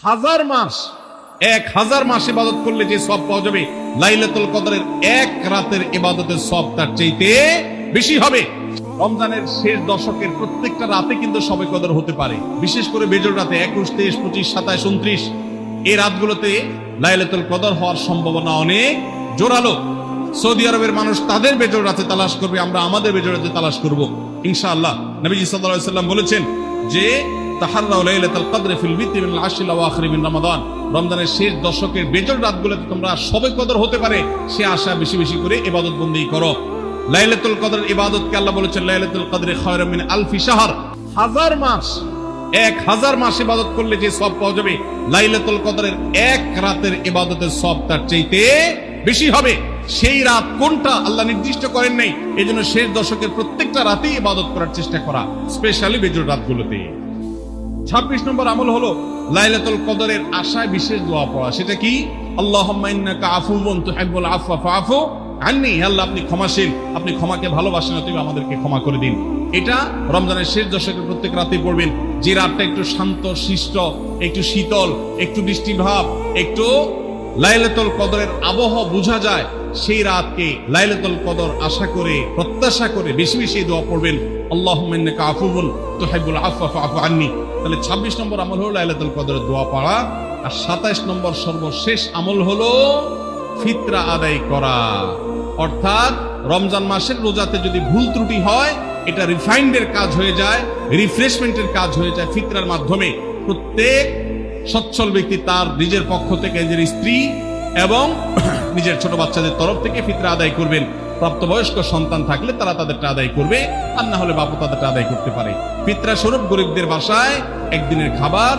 1000 মাস, 1000 মাস ইবাদত করলে যে সওয়াব পাওয়া যাবে, লাইলাতুল কদরের এক রাতের ইবাদতের সওয়াব তার চাইতে বেশি হবে। রমজানের শেষ দশকের প্রত্যেকটা রাতে কিন্তু শবে কদর হতে পারে, বিশেষ করে বেজোড় রাতে 21, 23, 25, 27, 29 এই রাতগুলোতে লাইলাতুল কদর হওয়ার সম্ভাবনা অনেক জোরালো। সৌদি আরবের মানুষ তাদের বেজোড় রাতে তালাশ করবে, আমরা আমাদের বেজোড় রাতে তালাশ করব ইনশাআল্লাহ। নবীজি সাল্লাল্লাহু আলাইহি ওয়াসাল্লাম বলেছেন যে তাহাররাউ লাইলাতুল কদর ফিল বিতরি মিনাল আশরিল আওয়াখির মিন রমাদান, রমজানের শেষ দশকের বেজোড় রাতগুলোতে তোমরা শবে কদর হতে পারে সে আশা বেশি বেশি করে ইবাদত বন্দেগী করো। লাইলাতুল কদরের ইবাদতকে আল্লাহ বলেছেন লাইলাতুল কদরি খায়রুম মিন আলফি শাহর, 1000 মাস, 1000 মাস ইবাদত করলে যে সওয়াব পাওয়া যাবে, লাইলাতুল কদরের এক রাতের ইবাদতের সওয়াব তার চাইতে বেশি হবে। সেই রাত কোনটা আল্লাহ নির্দিষ্ট করেন নাই, এজন্য শেষ দশকের প্রত্যেকটা রাতেই ইবাদত করার চেষ্টা করা, স্পেশালি বেজোড় রাতগুলোতে। 26 নম্বর আমল হলো লাইলাতুল কদরের আশায় বিশেষ দোয়া পড়া। সেটা কি? আল্লাহুম্মা ইন্নাকা আফুউন তুহিব্বুল আফওয়া ফাআফু আন্নী, আল্লাহ আপনি ক্ষমাশীল, আপনি ক্ষমাকে ভালোবাসেন, অতএব আমাদেরকে ক্ষমা করে দিন। এটা রমজানের শেষ দশকের প্রত্যেক রাতে পড়বেন। যে রাতটা একটু শান্ত শিষ্ট, একটু শীতল, একটু বৃষ্টিভাব, একটু লাইলাতুল কদরের আবহাওয়া বোঝা যায়, সেই রাতকে লাইলাতুল কদর আশা করে প্রত্যাশা করে বেশি বেশি দোয়া পড়বেন, আল্লাহুম্মা ইন্নাকা আফুউন তুহিব্বুল আফওয়া ফাআফু আন্নী। তাহলে 26 নম্বর আমল হলো লাইলাতুল কদরের দোয়া পড়া। আর 27 নম্বর সর্বশেষ আমল হলো ফিতরা আদায় করা। অর্থাৎ রমজান মাসের রোজাতে যদি ভুল ত্রুটি হয়, এটা রিফাইন্ডের কাজ হয়ে যায়, রিফ্রেশমেন্টের কাজ হয়ে যায় ফিতরার মাধ্যমে। প্রত্যেক সচ্ছল ব্যক্তি তার নিজের পক্ষ থেকে, নিজের স্ত্রী এবং নিজের ছোট বাচ্চাদের তরফ থেকে ফিতরা আদায় করবেন। প্রাপ্তবয়স্ক সন্তান থাকলে তারা তাদেরটা আদায় করবে, আর না হলে বাবা তাদেরটা আদায় করতে পারে। ফিতরা স্বরূপ গরিবদের বাসায় একদিনের খাবার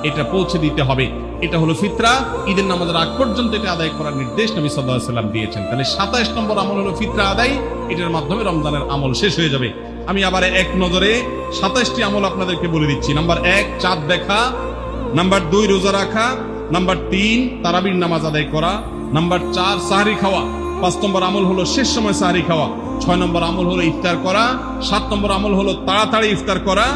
এটা পৌঁছে দিতে হবে। এটা হলো ফিতরা। ঈদের নামাজের আগ পর্যন্ত এটা আদায় করার নির্দেশ নবী সাল্লাল্লাহু আলাইহি ওয়াসাল্লাম দিয়েছেন। তাহলে 27 নম্বর আমল হলো ফিতরা আদায়। এটার মাধ্যমে রমজানের আমল শেষ হয়ে যাবে। আমি আবার এক নজরে 27টি আমল আপনাদেরকে বলে দিচ্ছি। নাম্বার 1 চাঁদ দেখা, নাম্বার 2 রোজা রাখা, নাম্বার 3 তারাবির নামাজ আদায় করা, নাম্বার 4 সাহরি খাওয়া, 5 নম্বর আমল হলো শেষ সময় সাহরি খাওয়া, 6 নম্বর আমল হলো ইফতার করা, 7 নম্বর আমল হলো তাড়াতাড়ি ইফতার করা,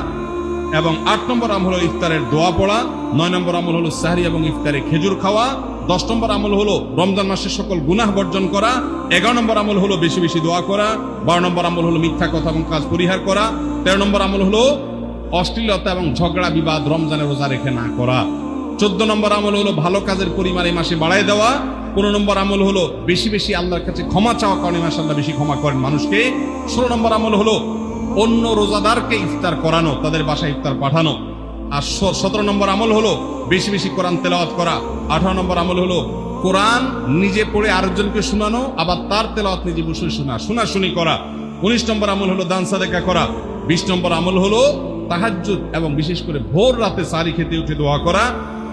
এবং 8 নম্বর আমল হলো ইফতারের দোয়া পড়া, 9 নম্বর আমল হলো সাহরি এবং ইফতারে খেজুর খাওয়া, 10 নম্বর আমল হলো রমজান মাসের সকল গুনাহ বর্জন করা, 11 নম্বর আমল হলো বেশি বেশি দোয়া করা, 12 নম্বর আমল হলো মিথ্যা কথা এবং কাজ পরিহার করা, 13 নম্বর আমল হলো অশ্লীলতা এবং ঝগড়া বিবাদ রমজানের রোজা রেখে না করা, 14 নম্বর আমল হলো ভালো কাজের পরিমাণ এই মাসে বাড়ায় দেওয়া, 15 নম্বর আমল হলো বেশি বেশি আল্লাহর কাছে ক্ষমা চাওয়া, কারণ এই মাসে আল্লাহ বেশি ক্ষমা করেন মানুষকে, 16 নম্বর আমল হলো অন্য রোজাদারকে ইফতার করানো, তাদের বাসায় ইফতার পাঠানো, আর 17 নম্বর আমল হলো বেশি বেশি কোরআন তেলাওয়াত করা, 18 নম্বর আমল হলো কোরআন নিজে পড়ে আরেকজনকে শোনানো, আবার তার তেলাওয়াত নিজে বসে শোনাশুনি করা, 19 নম্বর আমল হলো দান সাদেকা করা, 20 নম্বর আমল হলো তাহাজ্জুদ এবং বিশেষ করে ভোর রাতে সারি খেতে উঠে দোয়া করা,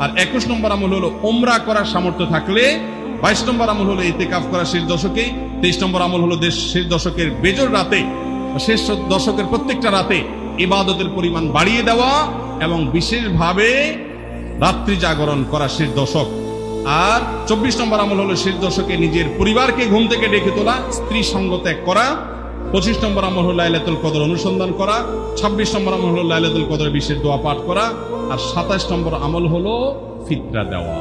আর 21 নম্বর আমল হলো উমরা করার সামর্থ্য থাকলে, 22 নম্বর আমল হলো ইতিকাফ করা শেষ দশকে, 23 নম্বর আমল হলো শেষ দশকের বেজোড় রাতে, শেষ দশকের প্রত্যেকটা রাতে ইবাদতের পরিমাণ বাড়িয়ে দেওয়া এবং বিশেষভাবে রাত্রি জাগরণ করা শেষ দশক, আর 24 নম্বর আমল হলো শেষ দশকে নিজের পরিবারকে ঘুম থেকে ডেকে তোলা, স্ত্রী সঙ্গ ত্যাগ করা, 25 নম্বর আমল হলো লাইলাতুল কদর অনুসন্ধান করা, 26 নম্বর আমল হলো লাইলাতুল কদর বিশেষ দোয়া পাঠ করা, আর 27 নম্বর আমল হলো ফিতরা দেওয়া।